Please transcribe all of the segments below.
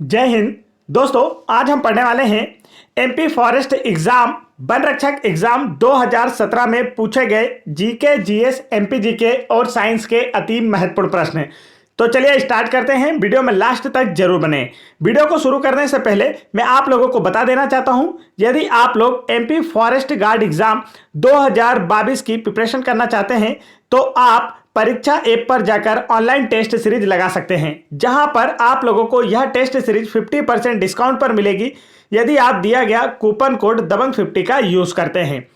जय हिंद दोस्तों। आज हम पढ़ने वाले हैं एमपी फॉरेस्ट एग्जाम वन रक्षक एग्जाम 2017 में पूछे गए जीके जीएस एमपी जीके और साइंस के अति महत्वपूर्ण प्रश्न। तो चलिए स्टार्ट करते हैं। वीडियो में लास्ट तक जरूर बने। वीडियो को शुरू करने से पहले मैं आप लोगों को बता देना चाहता हूं, यदि आप लोग एमपी फॉरेस्ट गार्ड एग्जाम 2022 की प्रिपरेशन करना चाहते हैं तो आप परीक्षा ऐप पर जाकर ऑनलाइन टेस्ट सीरीज लगा सकते हैं, जहां पर आप लोगों को यह टेस्ट सीरीज 50% डिस्काउंट पर मिलेगी यदि आप दिया गया कूपन कोड दबंग50 का यूज करते हैं।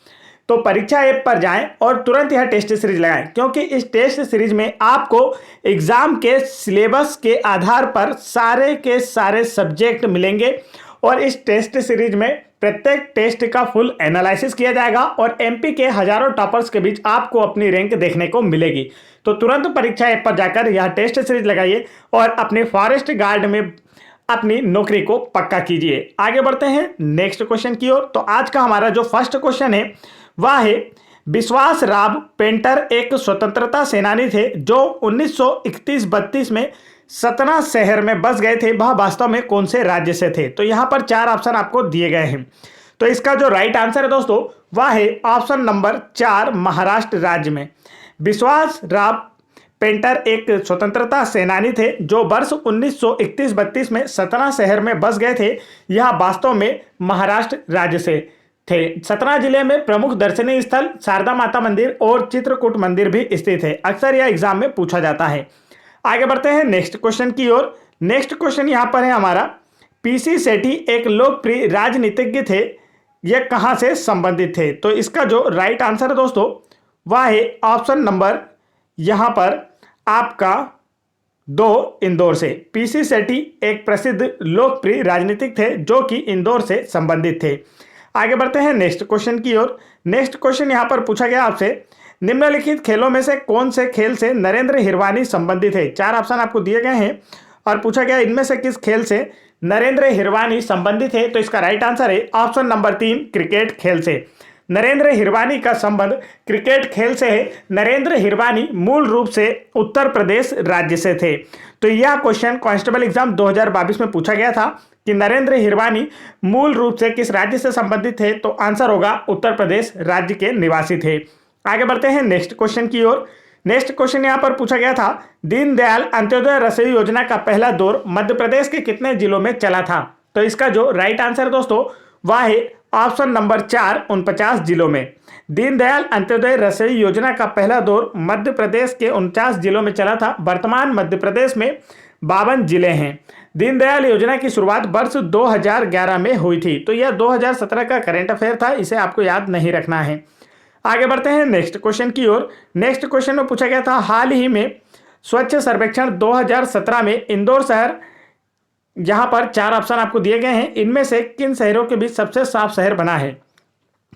तो परीक्षा ऐप पर जाएं और तुरंत यह टेस्ट सीरीज लगाएं, क्योंकि इस टेस्ट सीरीज में आपको एग्जाम के सिलेबस के आधार पर सारे के सारे सब्जेक्ट मिलेंगे और इस टेस्ट सीरीज में प्रत्येक टेस्ट का फुल एनालिसिस किया जाएगा और एमपी के हजारों टॉपर्स के बीच आपको अपनी रैंक देखने को मिलेगी। तो तुरंत परीक्षा ऐप पर जाकर यह टेस्ट सीरीज लगाइए और अपने फॉरेस्ट गार्ड में अपनी नौकरी को पक्का कीजिए। आगे बढ़ते हैं नेक्स्ट क्वेश्चन की ओर। तो आज का हमारा जो फर्स्ट क्वेश्चन है वह है, विश्वास राव पेंटर एक स्वतंत्रता सेनानी थे जो 1931-32 में सतना शहर में बस गए थे। वह वास्तव में कौन से राज्य से थे? तो यहाँ पर 4 ऑप्शन आपको दिए गए हैं। तो इसका जो राइट आंसर है दोस्तों वह है ऑप्शन नंबर 4, महाराष्ट्र राज्य में। विश्वास राव पेंटर एक स्वतंत्रता सेनानी थे जो वर्ष 1931-32 में सतना शहर में बस गए थे। यह वास्तव में महाराष्ट्र राज्य से थे। सतना जिले में प्रमुख दर्शनीय स्थल शारदा माता मंदिर और चित्रकूट मंदिर भी स्थित है। अक्सर यह एग्जाम में पूछा जाता है। आगे बढ़ते हैं नेक्स्ट क्वेश्चन की ओर। नेक्स्ट क्वेश्चन यहाँ पर है हमारा, पीसी सेठी एक लोकप्रिय राजनीतिज्ञ थे, यह कहाँ से संबंधित थे? तो इसका जो राइट आंसर है दोस्तों वह है ऑप्शन नंबर यहाँ पर आपका 2, इंदौर से। पीसी सेठी एक प्रसिद्ध लोकप्रिय राजनीतिक थे जो कि इंदौर से संबंधित थे। आगे बढ़ते हैं नेक्स्ट क्वेश्चन की ओर। नेक्स्ट क्वेश्चन यहाँ पर पूछा गया आपसे, निम्नलिखित खेलों में से कौन से खेल से नरेंद्र हिरवानी संबंधित है? 4 ऑप्शन आपको दिए गए हैं और पूछा गया इनमें से किस खेल से नरेंद्र हिरवानी संबंधित है? तो इसका राइट आंसर है ऑप्शन नंबर 3, क्रिकेट खेल से। नरेंद्र हिरवानी का संबंध क्रिकेट खेल से है। नरेंद्र हिरवानी मूल रूप से उत्तर प्रदेश राज्य से थे। तो यह क्वेश्चन कांस्टेबल एग्जाम 2022 में पूछा गया था कि नरेंद्र हिरवानी मूल रूप से किस राज्य से संबंधित थे? तो आंसर होगा उत्तर प्रदेश राज्य के निवासी थे। आगे बढ़ते हैं नेक्स्ट क्वेश्चन की ओर। नेक्स्ट क्वेश्चन यहाँ पर पूछा गया था, दीनदयाल अंत्योदय रसोई योजना का पहला दौर मध्य प्रदेश के कितने जिलों में चला था? तो इसका जो राइट आंसर दोस्तों वह है ऑप्शन नंबर 4, 49 जिलों में। दीनदयाल अंत्योदय रसोई योजना का पहला दौर मध्य प्रदेश के 49 जिलों में चला था। वर्तमान मध्य प्रदेश में 52 जिले हैं। दीनदयाल योजना की शुरुआत वर्ष 2011 में हुई थी। तो यह 2017 का करंट अफेयर था, इसे आपको याद नहीं रखना है। आगे बढ़ते हैं नेक्स्ट क्वेश्चन की ओर। नेक्स्ट क्वेश्चन में पूछा गया था, हाल ही में स्वच्छ सर्वेक्षण 2017 में इंदौर शहर, यहाँ पर 4 ऑप्शन आपको दिए गए हैं, इनमें से किन शहरों के बीच सबसे साफ शहर बना है?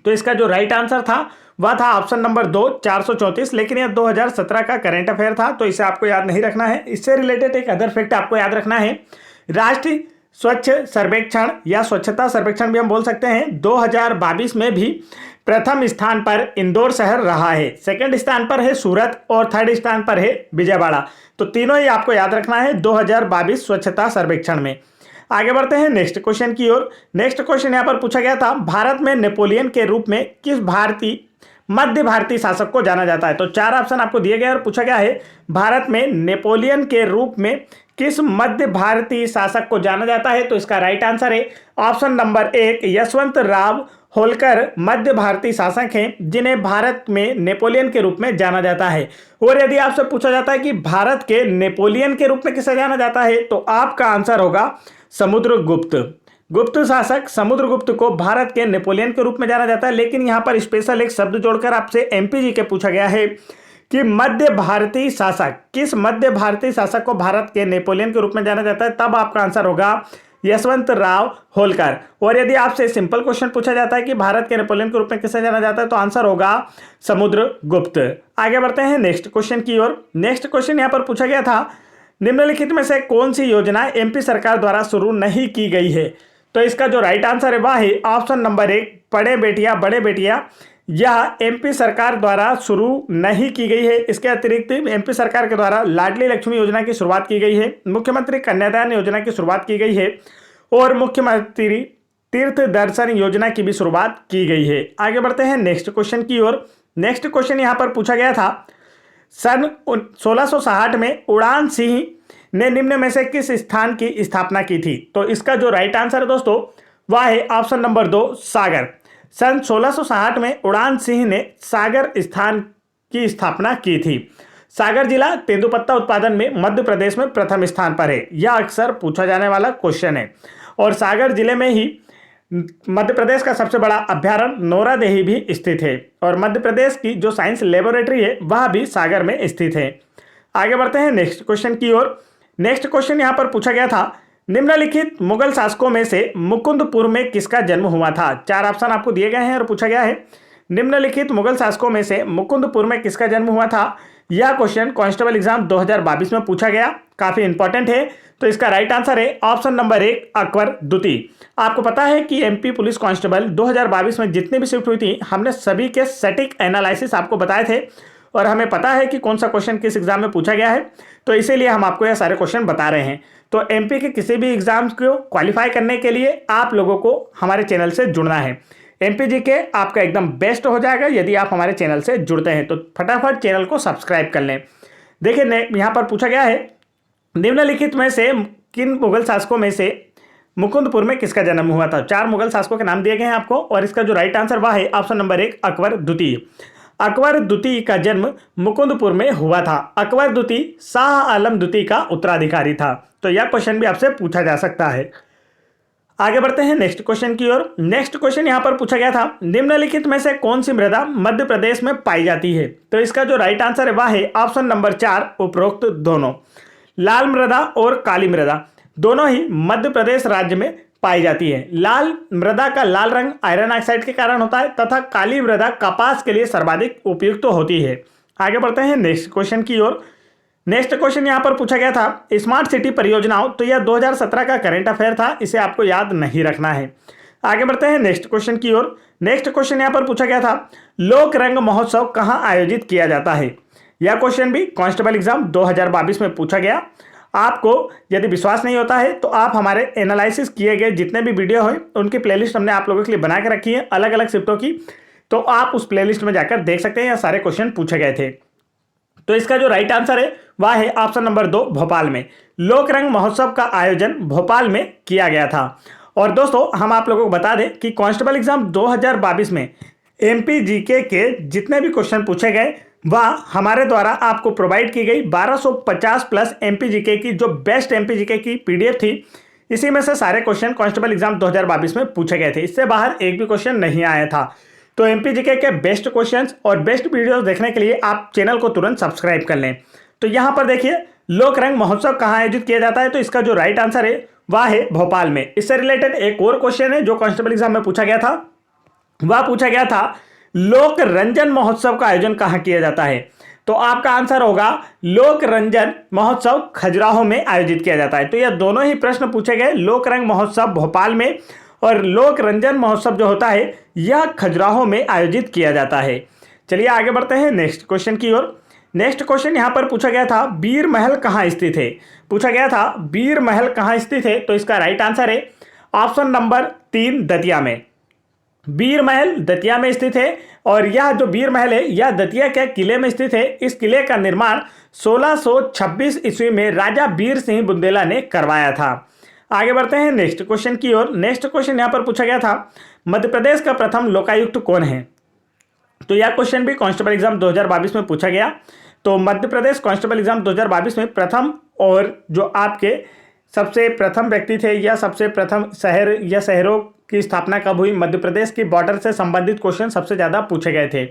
तो इसका जो राइट आंसर था वह था ऑप्शन नंबर 2, 434। लेकिन यह 2017 का करंट अफेयर था, तो इसे आपको याद नहीं रखना है। इससे रिलेटेड एक अदर फैक्ट आपको याद रखना है, राष्ट्रीय स्वच्छ सर्वेक्षण या स्वच्छता सर्वेक्षण भी हम बोल सकते हैं, 2022 में भी प्रथम स्थान पर इंदौर शहर रहा है, सेकंड स्थान पर है सूरत और थर्ड स्थान पर है विजयवाड़ा। तो तीनों ही आपको याद रखना है 2022 स्वच्छता सर्वेक्षण में। आगे बढ़ते हैं नेक्स्ट क्वेश्चन की ओर। नेक्स्ट क्वेश्चन यहाँ पर पूछा गया था, भारत में नेपोलियन के रूप में किस मध्य भारतीय शासक को जाना जाता है? तो 4 ऑप्शन आपको दिए गए और पूछा गया है, भारत में नेपोलियन के रूप में किस मध्य भारतीय शासक को जाना जाता है? तो इसका राइट आंसर है ऑप्शन नंबर 1, यशवंत राव होलकर मध्य भारतीय शासक हैं जिन्हें भारत में नेपोलियन के रूप में जाना जाता है। और यदि आपसे पूछा जाता है कि भारत के नेपोलियन के रूप में किसे जाना जाता है, तो आपका आंसर होगा समुद्रगुप्त। गुप्त शासक समुद्रगुप्त को भारत के नेपोलियन के रूप में जाना जाता है। लेकिन यहाँ पर स्पेशल एक शब्द जोड़कर आपसे एमपीजी के पूछा गया है कि मध्य भारतीय शासक, किस मध्य भारतीय शासक को भारत के नेपोलियन के रूप में जाना जाता है? तब आपका आंसर होगा यशवंत राव होलकर। और यदि आपसे सिंपल क्वेश्चन पूछा जाता है कि भारत के नेपोलियन के रूप में किसे जाना जाता है, तो आंसर होगा समुद्रगुप्त। आगे बढ़ते हैं नेक्स्ट क्वेश्चन की ओर। नेक्स्ट क्वेश्चन यहाँ पर पूछा गया था, निम्नलिखित में से कौन सी योजना एमपी सरकार द्वारा शुरू नहीं की गई है? तो इसका जो राइट आंसर है वह है ऑप्शन नंबर 1, पढ़े बेटिया बड़े बेटिया यह एमपी सरकार द्वारा शुरू नहीं की गई है। इसके अतिरिक्त एमपी सरकार के द्वारा लाडली लक्ष्मी योजना की शुरुआत की गई है, मुख्यमंत्री कन्यादान योजना की शुरुआत की गई है और मुख्यमंत्री तीर्थ दर्शन योजना की भी शुरुआत की गई है। आगे बढ़ते हैं नेक्स्ट क्वेश्चन की ओर। नेक्स्ट क्वेश्चन यहाँ पर पूछा गया था, सन 1660 में उड़ान सिंह ने निम्न में से किस स्थान की स्थापना की थी? तो इसका जो राइट आंसर है दोस्तों वह है ऑप्शन नंबर 2 सागर। सन 1660 में उड़ान सिंह ने सागर स्थान की स्थापना की थी। सागर जिला तेंदुपत्ता उत्पादन में मध्य प्रदेश में प्रथम स्थान पर है। यह अक्सर पूछा जाने वाला क्वेश्चन है और सागर जिले में ही मध्य प्रदेश का सबसे बड़ा अभ्यारण्य नौरादेही भी स्थित है और मध्य प्रदेश की जो साइंस लेबोरेटरी है वह भी सागर में स्थित है। आगे बढ़ते हैं नेक्स्ट क्वेश्चन की ओर। नेक्स्ट क्वेश्चन यहाँ पर पूछा गया था, निम्नलिखित मुगल शासकों में से मुकुंदपुर में किसका जन्म हुआ था? 4 ऑप्शन आपको दिए गए हैं और पूछा गया है, निम्नलिखित मुगल शासकों में से मुकुंदपुर में किसका जन्म हुआ था? यह क्वेश्चन कांस्टेबल एग्जाम 2022 में पूछा गया, काफी इंपॉर्टेंट है। तो इसका राइट आंसर है ऑप्शन नंबर 1 अकबर द्वितीय। आपको पता है कि एमपी पुलिस कांस्टेबल 2022 में जितनी भी शिफ्ट हुई थी हमने सभी के सटीक एनालिसिस आपको बताए थे और हमें पता है कि कौन सा क्वेश्चन किस एग्जाम में पूछा गया है, तो इसीलिए हम आपको यह सारे क्वेश्चन बता रहे हैं। तो एमपी के किसी भी एग्जाम्स को क्वालिफाई करने के लिए आप लोगों को हमारे चैनल से जुड़ना है। एमपी जीके आपका एकदम बेस्ट हो जाएगा यदि आप हमारे चैनल से जुड़ते हैं, तो फटाफट चैनल को सब्सक्राइब कर लें। देखिए यहाँ पर पूछा गया है, निम्नलिखित में से किन मुगल शासकों में से मुकुंदपुर में किसका जन्म हुआ था? 4 मुगल शासकों के नाम दिए गए हैं आपको और इसका जो राइट आंसर वह है ऑप्शन नंबर 1 अकबर द्वितीय। अकबर द्वितीय का जन्म मुकुंदपुर में हुआ था। अकबर द्वितीय शाह आलम द्वितीय का उत्तराधिकारी था। तो यह क्वेश्चन भी आपसे पूछा जा सकता है। आगे बढ़ते हैं नेक्स्ट क्वेश्चन की ओर। नेक्स्ट क्वेश्चन यहां पर पूछा गया था, निम्नलिखित में से कौन सी मृदा मध्य प्रदेश में पाई जाती है? तो इसका जो राइट आंसर है वह है ऑप्शन नंबर 4 उपरोक्त दोनों। लाल मृदा और काली मृदा दोनों ही मध्य प्रदेश राज्य में पाई जाती है। लाल मृदा का लाल रंग आयरन ऑक्साइड के कारण होता है तथा काली मृदा कपास के लिए सर्वाधिक उपयुक्त होती है। आगे बढ़ते हैं नेक्स्ट क्वेश्चन की ओर। नेक्स्ट क्वेश्चन यहां पर पूछा गया था, स्मार्ट सिटी परियोजनाओं, तो यह 2017 का करंट अफेयर था, इसे आपको याद नहीं रखना है। आगे बढ़ते हैं नेक्स्ट क्वेश्चन की ओर। नेक्स्ट क्वेश्चन यहां पर पूछा गया था, लोक रंग महोत्सव कहां आयोजित किया जाता है? यह क्वेश्चन भी कांस्टेबल एग्जाम 2022 में पूछा गया। आपको यदि विश्वास नहीं होता है तो आप हमारे एनालिसिस किए गए जितने भी वीडियो हैं उनकी प्लेलिस्ट हमने आप लोगों के लिए बना के रखी है अलग अलग शिफ्टों की, तो आप उस प्लेलिस्ट में जाकर देख सकते हैं, यह सारे क्वेश्चन पूछे गए थे। तो इसका जो राइट आंसर है वह है ऑप्शन नंबर 2 भोपाल में। लोक रंग महोत्सव का आयोजन भोपाल में किया गया था। और दोस्तों हम आप लोगों को बता दें कि कांस्टेबल एग्जाम 2022 में एमपी जीके के जितने भी क्वेश्चन पूछे गए वह हमारे द्वारा आपको प्रोवाइड की गई 1250 प्लस एमपी जीके की जो बेस्ट एमपी जीके की पीडीएफ थी, इसी में से सारे क्वेश्चन कांस्टेबल एग्जाम 2022 में पूछे गए थे। इससे बाहर एक भी क्वेश्चन नहीं आया था। तो एमपी जीके के बेस्ट क्वेश्चंस और बेस्ट वीडियोस देखने के लिए आप चैनल को तुरंत सब्सक्राइब कर लें। तो यहाँ पर देखिए, लोक रंग महोत्सव कहाँ आयोजित किया जाता है? तो इसका जो राइट आंसर है वह है भोपाल में। इससे रिलेटेड एक और क्वेश्चन है जो कांस्टेबल एग्जाम में पूछा गया था, वह पूछा गया था लोक रंजन महोत्सव का आयोजन कहाँ किया जाता है? तो आपका आंसर होगा लोक रंजन महोत्सव खजुराहो में आयोजित किया जाता है। तो यह दोनों ही प्रश्न पूछे गए, लोक रंग महोत्सव भोपाल में और लोक रंजन महोत्सव जो होता है यह खजुराहो में आयोजित किया जाता है। चलिए आगे बढ़ते हैं नेक्स्ट क्वेश्चन की ओर। नेक्स्ट क्वेश्चन यहां पर पूछा गया था, बीर महल कहाँ स्थित है? पूछा गया था बीर महल कहाँ स्थित है? तो इसका राइट आंसर है ऑप्शन नंबर 3 दतिया में। बीर महल दतिया में स्थित है और यह जो बीर महल है यह दतिया के किले में स्थित है। इस किले का निर्माण 1626 ईस्वी में राजा बीर सिंह बुंदेला ने करवाया था। आगे बढ़ते हैं नेक्स्ट क्वेश्चन की ओर। नेक्स्ट क्वेश्चन यहां पर पूछा गया था, मध्य प्रदेश का प्रथम लोकायुक्त कौन है? तो यह क्वेश्चन भी कांस्टेबल एग्जाम 2022 में पूछा गया। तो मध्य प्रदेश कांस्टेबल एग्जाम 2022 में प्रथम और जो आपके सबसे प्रथम व्यक्ति थे या सबसे प्रथम शहर या शहरों की स्थापना कब हुई, मध्य प्रदेश की बॉर्डर से संबंधित क्वेश्चन सबसे ज़्यादा पूछे गए थे।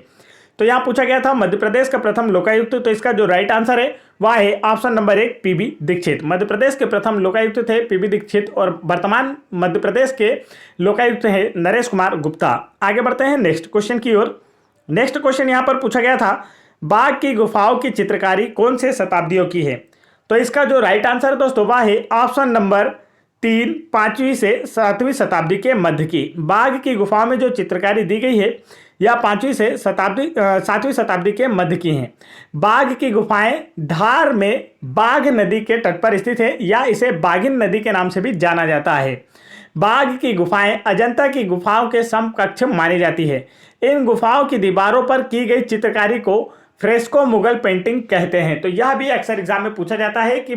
तो यहाँ पूछा गया था मध्य प्रदेश का प्रथम लोकायुक्त, तो इसका जो राइट आंसर है वह है option number 1 PB Dixit. Madhya Pradesh के प्रथम लोकायुक्त थे पीबी दीक्षित और वर्तमान मध्य प्रदेश के लोकायुक्त हैं नरेश कुमार गुप्ता। आगे बढ़ते हैं नेक्स्ट क्वेश्चन की ओर। नेक्स्ट क्वेश्चन यहाँ पर पूछा गया था, बाघ की गुफाओं की चित्रकारी कौन से शताब्दियों की है? तो इसका जो राइट आंसर दोस्तों वह है ऑप्शन नंबर 3 5वीं से 7वीं शताब्दी के मध्य की। बाघ की गुफाओं में जो चित्रकारी दी गई है या 7वीं शताब्दी के मध्य की हैं। बाघ की गुफाएं धार में बाघ नदी के तट पर स्थित है या इसे बाघिन नदी के नाम से भी जाना जाता है। बाघ की गुफाएं अजंता की गुफाओं के समकक्ष मानी जाती है। इन गुफाओं की दीवारों पर की गई चित्रकारी को फ्रेस्को मुगल पेंटिंग कहते हैं। तो यह भी अक्सर एग्जाम में पूछा जाता है कि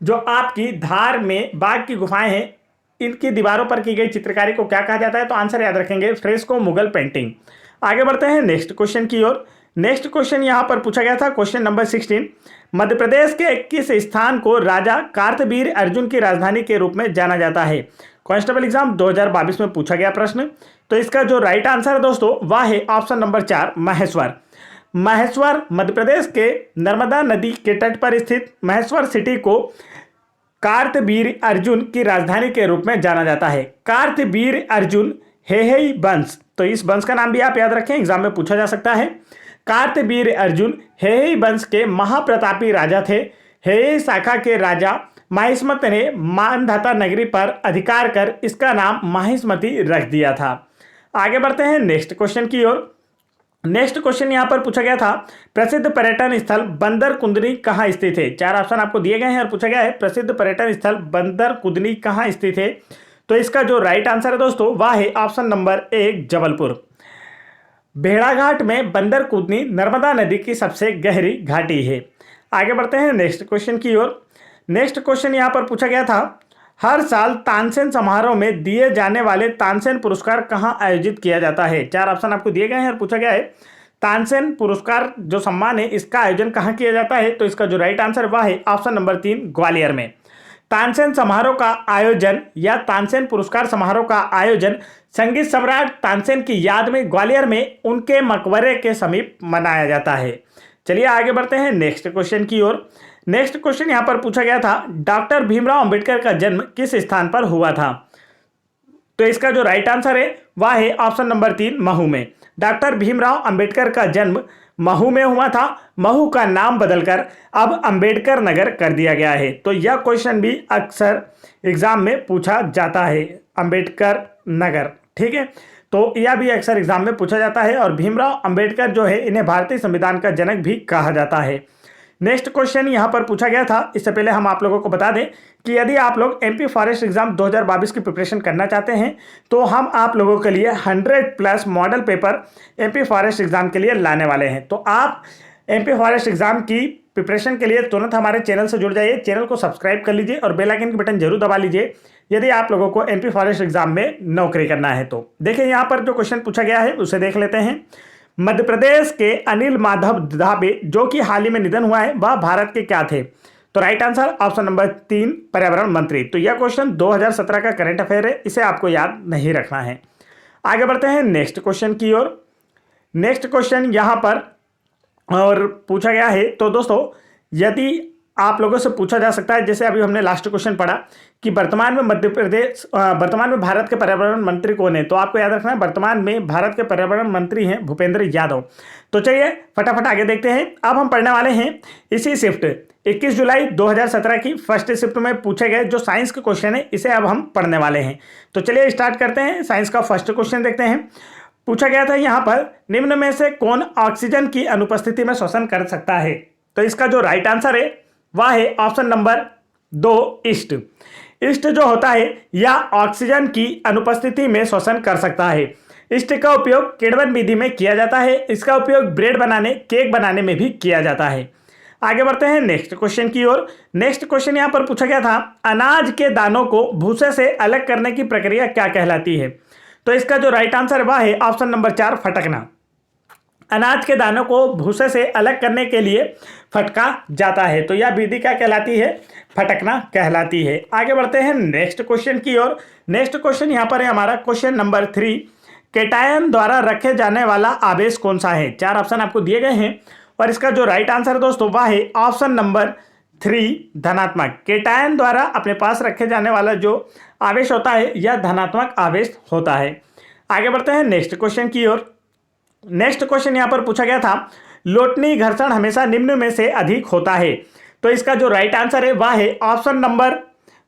जो आपकी धार में बाघ की गुफाएं हैं, इनकी दीवारों पर की गई चित्रकारी को क्या कहा जाता है? तो आंसर याद रखेंगे, फ्रेस्को मुगल पेंटिंग। आगे बढ़ते हैं नेक्स्ट क्वेश्चन की ओर। नेक्स्ट क्वेश्चन यहां पर पूछा गया था, क्वेश्चन नंबर 16। मध्य प्रदेश के किस स्थान को राजा कार्तवीर अर्जुन की राजधानी के रूप में जाना जाता है? कांस्टेबल एग्जाम 2022 में पूछा गया प्रश्न। तो इसका जो राइट आंसर है दोस्तों वह है ऑप्शन नंबर 4, महेश्वर। महेश्वर मध्य प्रदेश के नर्मदा नदी के तट पर स्थित महेश्वर सिटी को कार्तवीर अर्जुन की राजधानी के रूप में जाना जाता है। कार्तवीर अर्जुन हेहेई वंश, तो इस वंश का नाम भी आप याद रखें, एग्जाम में पूछा जा सकता है। कार्तवीर अर्जुन हेहेई वंश के महाप्रतापी राजा थे। हेहेई शाखा के राजा माहिष्मत ने मानधाता नगरी पर अधिकार कर इसका नाम माहिष्मती रख दिया था। आगे बढ़ते हैं नेक्स्ट क्वेश्चन की ओर। नेक्स्ट क्वेश्चन यहां पर पूछा गया था, प्रसिद्ध पर्यटन स्थल बंदर कुंदनी कहां स्थित है? 4 ऑप्शन आपको दिए गए हैं और पूछा गया है प्रसिद्ध पर्यटन स्थल बंदर कुंदनी कहां स्थित है? तो इसका जो राइट आंसर है दोस्तों वह है ऑप्शन नंबर 1, जबलपुर। भेड़ाघाट में बंदर कुंदनी नर्मदा नदी की सबसे गहरी घाटी है। आगे बढ़ते हैं नेक्स्ट क्वेश्चन की ओर। नेक्स्ट क्वेश्चन यहां पर पूछा गया था, हर साल तानसेन समारोह में दिए जाने वाले तानसेन पुरस्कार कहां आयोजित किया जाता है? 4 ऑप्शन आपको दिए गए हैं और पूछा गया है तानसेन पुरस्कार जो सम्मान है इसका आयोजन कहां किया जाता है? तो इसका जो राइट आंसर वह है ऑप्शन नंबर 3, ग्वालियर में। तानसेन समारोह का आयोजन या तानसेन पुरस्कार समारोह का आयोजन संगीत सम्राट तानसेन की याद में ग्वालियर में उनके मकबरे के समीप मनाया जाता है। चलिए आगे बढ़ते हैं नेक्स्ट क्वेश्चन की ओर। नेक्स्ट क्वेश्चन यहां पर पूछा गया था, डॉक्टर भीमराव अंबेडकर का जन्म किस स्थान पर हुआ था? तो इसका जो राइट आंसर है वह है ऑप्शन नंबर 3, महू में। डॉक्टर भीमराव अंबेडकर का जन्म महू में हुआ था। महू का नाम बदलकर अब अंबेडकर नगर कर दिया गया है। तो यह क्वेश्चन भी अक्सर एग्जाम में पूछा जाता है, अंबेडकर नगर, ठीक है। तो यह भी अक्सर एग्जाम में पूछा जाता है और भीमराव अंबेडकर जो है इन्हें भारतीय संविधान का जनक भी कहा जाता है। नेक्स्ट क्वेश्चन यहां पर पूछा गया था, इससे पहले हम आप लोगों को बता दें कि यदि आप लोग एमपी फॉरेस्ट एग्जाम 2022 की प्रिपरेशन करना चाहते हैं तो हम आप लोगों के लिए 100+ model paper MP forest exam के लिए लाने वाले हैं। तो आप एमपी फॉरेस्ट एग्जाम की प्रिपरेशन के लिए तुरंत हमारे चैनल से जुड़ जाइए, चैनल को सब्सक्राइब कर लीजिए और बेल आइकन की बटन जरूर दबा लीजिए यदि आप लोगों को एमपी फॉरेस्ट एग्जाम में नौकरी करना है। तो देखिए यहाँ पर जो क्वेश्चन पूछा गया है उसे देख लेते हैं। मध्य प्रदेश के अनिल माधव दावे जो कि हाल ही में निधन हुआ है वह भारत के क्या थे? तो राइट आंसर ऑप्शन नंबर 3, पर्यावरण मंत्री। तो यह क्वेश्चन 2017 का करंट अफेयर है, इसे आपको याद नहीं रखना है। आगे बढ़ते हैं नेक्स्ट क्वेश्चन की ओर। नेक्स्ट क्वेश्चन यहां पर और पूछा गया है, तो दोस्तों यदि आप लोगों से पूछा जा सकता है, जैसे अभी हमने लास्ट क्वेश्चन पढ़ा कि वर्तमान में भारत के पर्यावरण मंत्री कौन है? तो आपको याद रखना है वर्तमान में भारत के पर्यावरण मंत्री हैं भूपेंद्र यादव। तो चलिए फटाफट आगे देखते हैं। अब हम पढ़ने वाले हैं इसी शिफ्ट 21 जुलाई 2017 की फर्स्ट शिफ्ट में पूछे गए जो साइंस के क्वेश्चन है, इसे अब हम पढ़ने वाले हैं। तो चलिए स्टार्ट करते हैं। साइंस का फर्स्ट क्वेश्चन देखते हैं। पूछा गया था यहाँ पर, निम्न में से कौन ऑक्सीजन की अनुपस्थिति में श्वसन कर सकता है? तो इसका जो राइट आंसर है वह है ऑप्शन नंबर 2, ईस्ट। ईस्ट जो होता है यह ऑक्सीजन की अनुपस्थिति में श्वसन कर सकता है। ईस्ट का उपयोग किण्वन विधि में किया जाता है। इसका उपयोग ब्रेड बनाने, केक बनाने में भी किया जाता है। आगे बढ़ते हैं नेक्स्ट क्वेश्चन की ओर। नेक्स्ट क्वेश्चन यहां पर पूछा गया था, अनाज के दानों को भूसे से अलग करने की प्रक्रिया क्या कहलाती है? तो इसका जो राइट आंसर वह है ऑप्शन नंबर 4, फटकना। अनाज के दानों को भूसे से अलग करने के लिए फटका जाता है। तो यह विधि क्या कहलाती है? फटकना कहलाती है। आगे बढ़ते हैं नेक्स्ट क्वेश्चन की ओर। नेक्स्ट क्वेश्चन यहाँ पर है हमारा क्वेश्चन नंबर 3, केटायन द्वारा रखे जाने वाला आवेश कौन सा है? 4 ऑप्शन आपको दिए गए हैं और इसका जो राइट आंसर है दोस्तों वह है ऑप्शन नंबर 3, धनात्मक। केटायन द्वारा अपने पास रखे जाने वाला जो आवेश होता है यह धनात्मक आवेश होता है। आगे बढ़ते हैं नेक्स्ट क्वेश्चन की ओर। नेक्स्ट क्वेश्चन यहां पर पूछा गया था, लोटनी घर्षण हमेशा निम्न में से अधिक होता है। तो इसका जो राइट आंसर है वह है ऑप्शन नंबर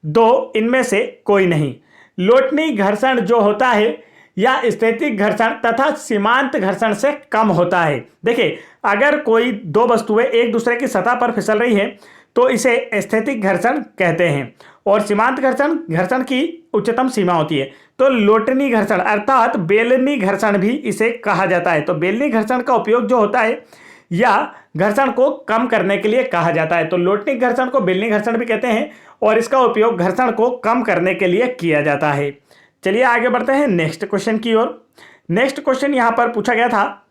2, इनमें से कोई नहीं। लोटनी घर्षण जो होता है या स्थैतिक घर्षण तथा सीमांत घर्षण से कम होता है। देखिए, अगर कोई दो वस्तुएं एक दूसरे की सतह पर फिसल रही है तो इसे स्थैतिक घर्षण कहते हैं, और सीमांत घर्षण घर्षण की उच्चतम सीमा होती है। तो लोटनी घर्षण अर्थात बेलनी घर्षण भी इसे कहा जाता है। तो बेलनी घर्षण का उपयोग जो होता है या घर्षण को कम करने के लिए कहा जाता है। तो लोटनी घर्षण को बेलनी घर्षण भी कहते हैं और इसका उपयोग घर्षण को कम करने के लिए किया जाता है। चलिए आगे बढ़ते हैं नेक्स्ट क्वेश्चन की ओर। नेक्स्ट क्वेश्चन यहां पर पूछा गया था,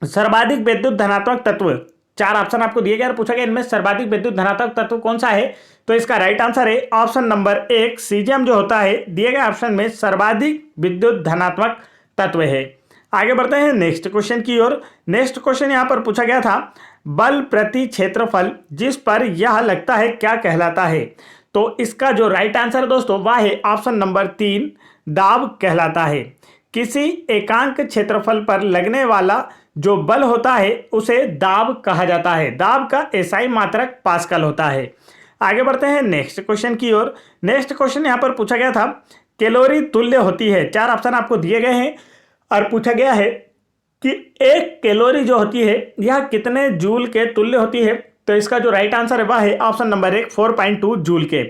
सर्वाधिक विद्युत धनात्मक तत्व, 4 ऑप्शन आपको दिए गए और पूछा गया इनमें सर्वाधिक विद्युत धनात्मक तत्व कौन सा है। तो इसका राइट आंसर है ऑप्शन नंबर 1 सीजियम जो होता है, दिए गए ऑप्शन में सर्वाधिक विद्युत धनात्मक तत्व है। आगे बढ़ते हैं नेक्स्ट क्वेश्चन की ओर। नेक्स्ट क्वेश्चन यहां पर पूछा गया था, बल प्रति क्षेत्रफल जिस पर यह लगता है क्या कहलाता है। तो इसका जो राइट आंसर है दोस्तों वह है ऑप्शन नंबर 3 दाब कहलाता है। किसी एकांक क्षेत्रफल पर लगने वाला जो बल होता है उसे दाब कहा जाता है। दाब का एसआई मात्रक पास्कल होता है। आगे बढ़ते हैं नेक्स्ट क्वेश्चन की ओर। नेक्स्ट क्वेश्चन यहां पर पूछा गया था, कैलोरी तुल्य होती है, 4 ऑप्शन आपको दिए गए हैं और पूछा गया है कि एक कैलोरी जो होती है यह कितने जूल के तुल्य होती है। तो इसका जो राइट आंसर है वह है ऑप्शन नंबर 1 4.2 जूल के।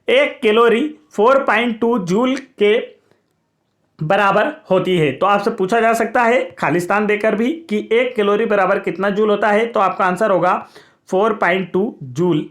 एक कैलोरी 4.2 जूल के बराबर होती है। तो आपसे पूछा जा सकता है खालिस्तान देकर भी कि एक कैलोरी बराबर कितना जूल होता है। तो आपका आंसर होगा 4.2 जूल।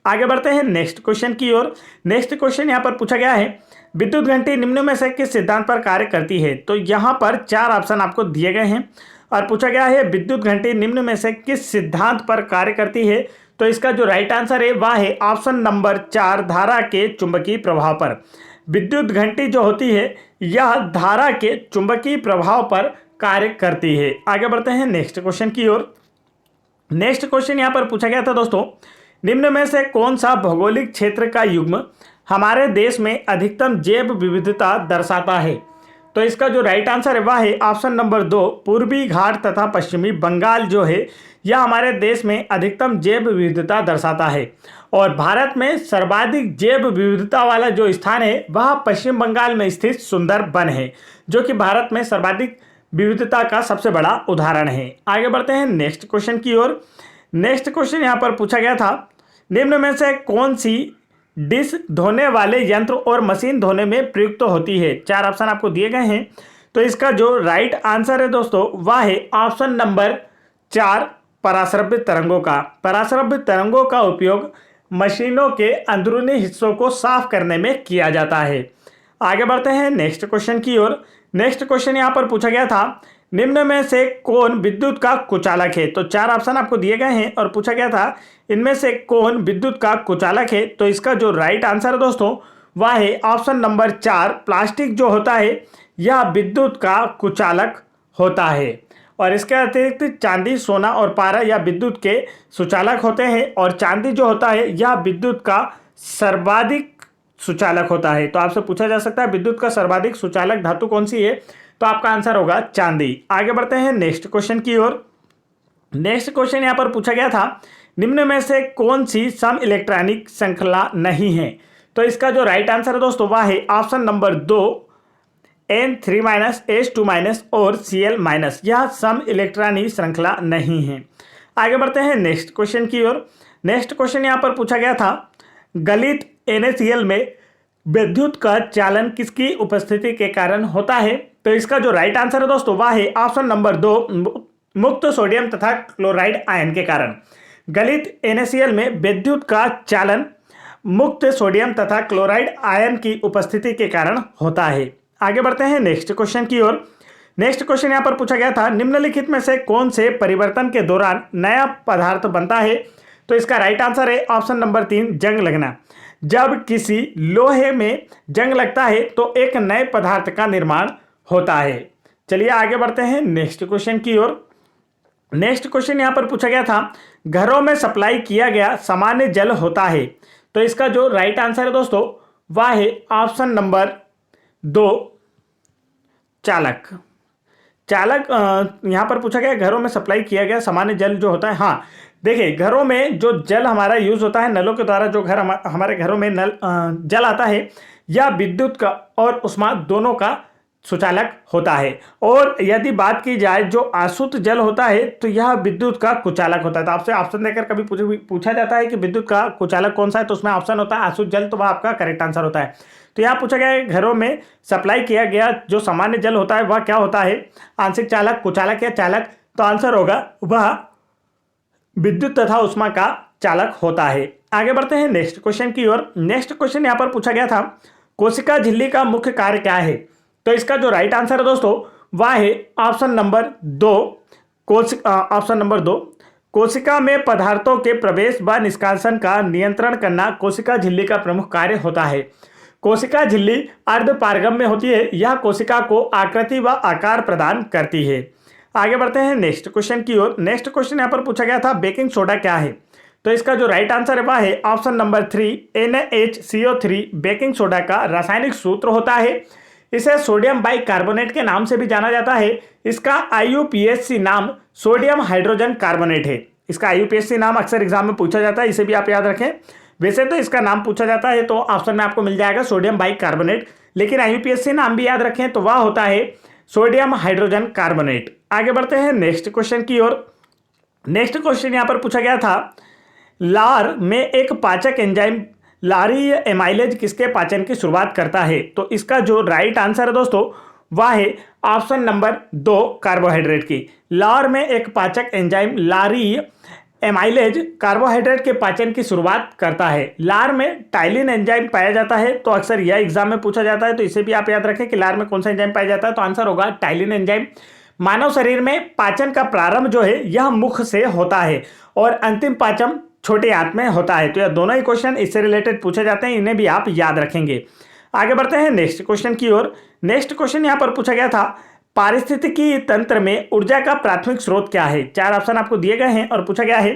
आगे बढ़ते हैं नेक्स्ट क्वेश्चन की ओर। नेक्स्ट क्वेश्चन यहां पर पूछा गया है, विद्युत घंटी निम्न में से किस सिद्धांत पर कार्य करती है। तो यहां पर 4 ऑप्शन आपको दिए गए हैं और पूछा गया है विद्युत घंटी निम्न में से किस सिद्धांत पर कार्य करती है। तो इसका जो राइट आंसर है वह है ऑप्शन नंबर 4 धारा के चुंबकीय प्रभाव पर। विद्युत घंटी जो होती है यह धारा के चुंबकीय प्रभाव पर कार्य करती है। आगे बढ़ते हैं नेक्स्ट क्वेश्चन की ओर। नेक्स्ट क्वेश्चन यहां पर पूछा गया था दोस्तों, निम्न में से कौन सा भौगोलिक क्षेत्र का युग्म हमारे देश में अधिकतम जैव विविधता दर्शाता है। तो इसका जो राइट आंसर है वह है ऑप्शन नंबर 2 पूर्वी घाट तथा पश्चिमी बंगाल जो है यह हमारे देश में अधिकतम जैव विविधता दर्शाता है। और भारत में सर्वाधिक जैव विविधता वाला जो स्थान है वह पश्चिम बंगाल में स्थित सुंदरबन है, जो कि भारत में सर्वाधिक विविधता का सबसे बड़ा उदाहरण है। आगे बढ़ते हैं नेक्स्ट क्वेश्चन की ओर। नेक्स्ट क्वेश्चन यहां पर पूछा गया था, निम्न में से कौन सी डिश धोने वाले यंत्र और मशीन धोने में प्रयुक्त होती है। 4 ऑप्शन आपको दिए गए हैं। तो इसका जो राइट आंसर है दोस्तों वह है ऑप्शन नंबर 4 पराश्रव्य तरंगों का। पराश्रव्य तरंगों का उपयोग मशीनों के अंदरूनी हिस्सों को साफ करने में किया जाता है। आगे बढ़ते हैं नेक्स्ट क्वेश्चन की ओर। नेक्स्ट क्वेश्चन यहां पर पूछा गया था, निम्न में से कौन विद्युत का कुचालक है। तो 4 ऑप्शन आपको दिए गए हैं और पूछा गया था इनमें से कौन विद्युत का कुचालक है। तो इसका जो राइट आंसर है दोस्तों वह है ऑप्शन नंबर 4 प्लास्टिक जो होता है यह विद्युत का कुचालक होता है। और इसके अतिरिक्त चांदी, सोना और पारा यह विद्युत के सुचालक होते हैं, और चांदी जो होता है यह विद्युत का सर्वाधिक सुचालक होता है। तो आपसे पूछा जा सकता है विद्युत का सर्वाधिक सुचालक धातु कौन सी है। तो आपका आंसर होगा चांदी। आगे बढ़ते हैं नेक्स्ट क्वेश्चन की ओर। नेक्स्ट क्वेश्चन यहां पर पूछा गया था, निम्न में से कौन सी सम इलेक्ट्रॉनिक श्रृंखला नहीं है। तो इसका जो राइट आंसर है दोस्तों वह है ऑप्शन नंबर 2 N3- S2- और Cl-, यह सम इलेक्ट्रॉनिक श्रृंखला नहीं है। आगे बढ़ते हैं नेक्स्ट क्वेश्चन की ओर। नेक्स्ट क्वेश्चन यहां पर पूछा गया था, गलित NaCl में विद्युत का चालन किसकी उपस्थिति के कारण होता है। तो इसका जो राइट आंसर है दोस्तों वह है ऑप्शन नंबर 2 मुक्त सोडियम तथा क्लोराइड आयन के कारण। गलित NaCl में विद्युत का चालन मुक्त सोडियम तथा क्लोराइड आयन की उपस्थिति के कारण होता है। आगे बढ़ते हैं नेक्स्ट क्वेश्चन की ओर। नेक्स्ट क्वेश्चन यहां पर पूछा गया था, निम्नलिखित में से कौन से परिवर्तन के दौरान नया पदार्थ बनता है। तो इसका राइट आंसर है ऑप्शन नंबर 3 जंग लगना। जब किसी लोहे में जंग लगता है तो एक नए पदार्थ का निर्माण होता है। चलिए आगे बढ़ते हैं नेक्स्ट क्वेश्चन की ओर। नेक्स्ट क्वेश्चन यहां पर पूछा गया था, घरों में सप्लाई किया गया सामान्य जल होता है। तो इसका जो राइट आंसर है दोस्तों वह है ऑप्शन नंबर 2 चालक। चालक यहां पर पूछा गया घरों में सप्लाई किया गया सामान्य जल जो होता है। हाँ देखिए, घरों में जो जल हमारा यूज होता है, नलों के द्वारा जो हमारे घरों में नल जल आता है, यह विद्युत का और उष्मा दोनों का सुचालक होता है। और यदि बात की जाए जो आसुत जल होता है तो यह विद्युत का कुचालक होता है। तो आपसे ऑप्शन देकर कभी पूछा जाता है कि विद्युत का कुचालक कौन सा है, तो उसमें ऑप्शन होता है आसुत जल, तो वह आपका करेक्ट आंसर होता है। तो यहाँ पूछा गया है घरों में सप्लाई किया गया जो सामान्य जल होता है वह क्या होता है, आंशिक चालक, कुचालक या चालक। तो आंसर होगा वह विद्युत तथा उष्मा का चालक होता है। आगे बढ़ते हैं नेक्स्ट क्वेश्चन की ओर। नेक्स्ट क्वेश्चन यहाँ पर पूछा गया था कोशिका झिल्ली का मुख्य कार्य क्या है। तो इसका जो राइट आंसर है दोस्तों वह है ऑप्शन नंबर 2, ऑप्शन नंबर 2, कोशिका में पदार्थों के प्रवेश व निष्कासन का नियंत्रण करना कोशिका झिल्ली का प्रमुख कार्य होता है। कोशिका झिल्ली अर्धपारगम्य होती है, यह कोशिका को आकृति व आकार प्रदान करती है। आगे बढ़ते हैं नेक्स्ट क्वेश्चन की ओर। नेक्स्ट क्वेश्चन यहाँ पर पूछा गया था बेकिंग सोडा क्या है। तो इसका जो राइट आंसर है वह है option number 3, NaHCO3 baking soda का रासायनिक सूत्र होता है। इसे सोडियम बाइकार्बोनेट के नाम से भी जाना जाता है। इसका IUPAC नाम सोडियम हाइड्रोजन कार्बोनेट है। इसका IUPAC नाम अक्सर एग्जाम में पूछा जाता है, इसे भी आप याद रखें। वैसे तो इसका नाम पूछा जाता है तो ऑप्शन में आपको मिल जाएगा सोडियम बाइकार्बोनेट, लेकिन IUPAC नाम भी याद रखें तो वह होता है सोडियम हाइड्रोजन कार्बोनेट। आगे बढ़ते हैं नेक्स्ट क्वेश्चन की ओर। नेक्स्ट क्वेश्चन यहाँ पर पूछा गया था लार में एक पाचक एंजाइम लारी एमाइलेज किसके पाचन की शुरुआत करता है। तो इसका जो राइट आंसर है दोस्तों वह है ऑप्शन नंबर 2, कार्बोहाइड्रेट की। लार में एक पाचक एंजाइम लारी एमाइलेज कार्बोहाइड्रेट के पाचन की शुरुआत करता है। लार में टाइलिन एंजाइम पाया जाता है, तो अक्सर यह एग्जाम में पूछा जाता है, तो इसे भी आप याद रखें कि लार में कौन सा एंजाइम पाया जाता है। तो आंसर होगा टाइलिन एंजाइम। मानव शरीर में पाचन का प्रारंभ जो है यह मुख से होता है और अंतिम पाचन छोटे आंत में होता है। तो यह दोनों ही क्वेश्चन इससे रिलेटेड पूछे जाते हैं, इन्हें भी आप याद रखेंगे। आगे बढ़ते हैं नेक्स्ट क्वेश्चन की ओर। नेक्स्ट क्वेश्चन यहाँ पर पूछा गया था पारिस्थितिकी तंत्र में ऊर्जा का प्राथमिक स्रोत क्या है। 4 ऑप्शन आपको दिए गए हैं और पूछा गया है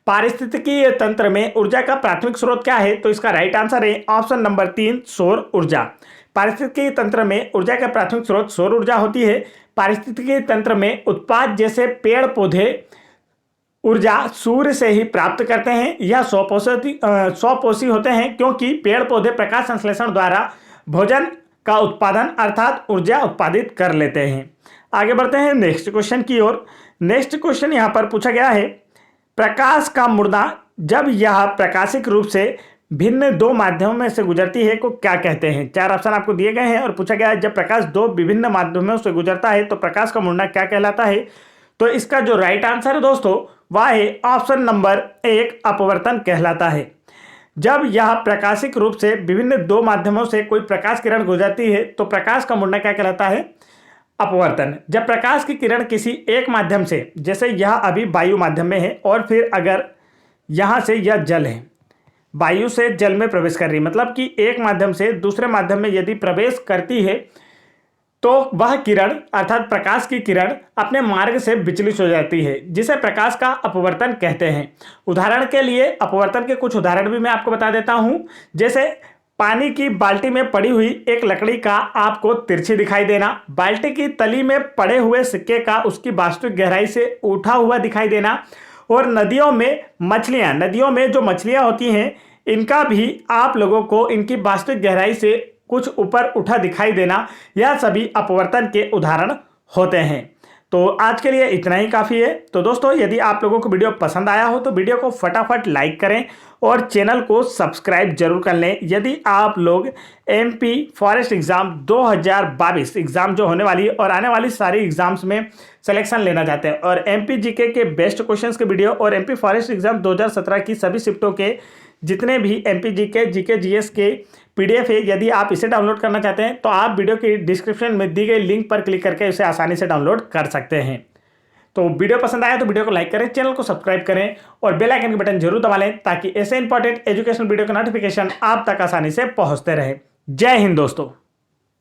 पारिस्थितिकी तंत्र में ऊर्जा का प्राथमिक स्रोत क्या है। तो इसका राइट आंसर है ऑप्शन नंबर 3, सौर ऊर्जा। पारिस्थितिकी तंत्र में ऊर्जा का प्राथमिक स्रोत सौर ऊर्जा होती है। पारिस्थितिकी तंत्र में उत्पाद जैसे पेड़ पौधे ऊर्जा सूर्य से ही प्राप्त करते हैं। यह स्वपोषी होते हैं क्योंकि पेड़ पौधे प्रकाश संश्लेषण द्वारा भोजन का उत्पादन अर्थात ऊर्जा उत्पादित कर लेते हैं। आगे बढ़ते हैं नेक्स्ट क्वेश्चन की ओर। नेक्स्ट क्वेश्चन यहाँ पर पूछा गया है प्रकाश का मुड़ना जब यह प्रकाशिक रूप से भिन्न 2 माध्यमों में से गुजरती है को क्या कहते हैं। 4 ऑप्शन आपको दिए गए हैं और पूछा गया है जब प्रकाश 2 विभिन्न माध्यमों से गुजरता है तो प्रकाश का मुड़ना क्या कहलाता है। तो इसका जो राइट आंसर है दोस्तों वह है ऑप्शन नंबर 1, अपवर्तन कहलाता है। जब यह प्रकाशिक रूप से विभिन्न 2 माध्यमों से कोई प्रकाश किरण गुजरती है तो प्रकाश का मुड़ना क्या कहलाता है, अपवर्तन। जब प्रकाश की किरण किसी एक माध्यम से, जैसे यह अभी वायु माध्यम में है और फिर अगर यहाँ से यह जल है, वायु से जल में प्रवेश कर रही है, मतलब कि एक माध्यम से दूसरे माध्यम में यदि प्रवेश करती है तो वह किरण अर्थात प्रकाश की किरण अपने मार्ग से विचलित हो जाती है, जिसे प्रकाश का अपवर्तन कहते हैं। उदाहरण के लिए अपवर्तन के कुछ उदाहरण भी मैं आपको बता देता हूं। जैसे पानी की बाल्टी में पड़ी हुई एक लकड़ी का आपको तिरछी दिखाई देना, बाल्टी की तली में पड़े हुए सिक्के का उसकी वास्तविक गहराई से उठा हुआ दिखाई देना, और नदियों में जो मछलियां होती हैं इनका भी आप लोगों को इनकी वास्तविक गहराई से कुछ ऊपर उठा दिखाई देना, यह सभी अपवर्तन के उदाहरण होते हैं। तो आज के लिए इतना ही काफ़ी है। तो दोस्तों यदि आप लोगों को वीडियो पसंद आया हो तो वीडियो को फटाफट लाइक करें और चैनल को सब्सक्राइब जरूर कर लें। यदि आप लोग MP फॉरेस्ट एग्ज़ाम 2022 एग्ज़ाम जो होने वाली है और आने वाली सारी एग्ज़ाम्स में सिलेक्शन लेना चाहते हैं और MP GK के बेस्ट क्वेश्चंस के वीडियो और MP फॉरेस्ट एग्ज़ाम 2017 की सभी शिफ्टों के जितने भी MP GK GK GS के PDF है, यदि आप इसे डाउनलोड करना चाहते हैं तो आप वीडियो की डिस्क्रिप्शन में दी गई लिंक पर क्लिक करके इसे आसानी से डाउनलोड कर सकते हैं। तो वीडियो पसंद आया तो वीडियो को लाइक करें, चैनल को सब्सक्राइब करें और बेल आइकन के बटन जरूर दबा लें ताकि ऐसे इंपॉर्टेंट एजुकेशन वीडियो का नोटिफिकेशन आप तक आसानी से पहुंचते रहे। जय हिंद दोस्तों।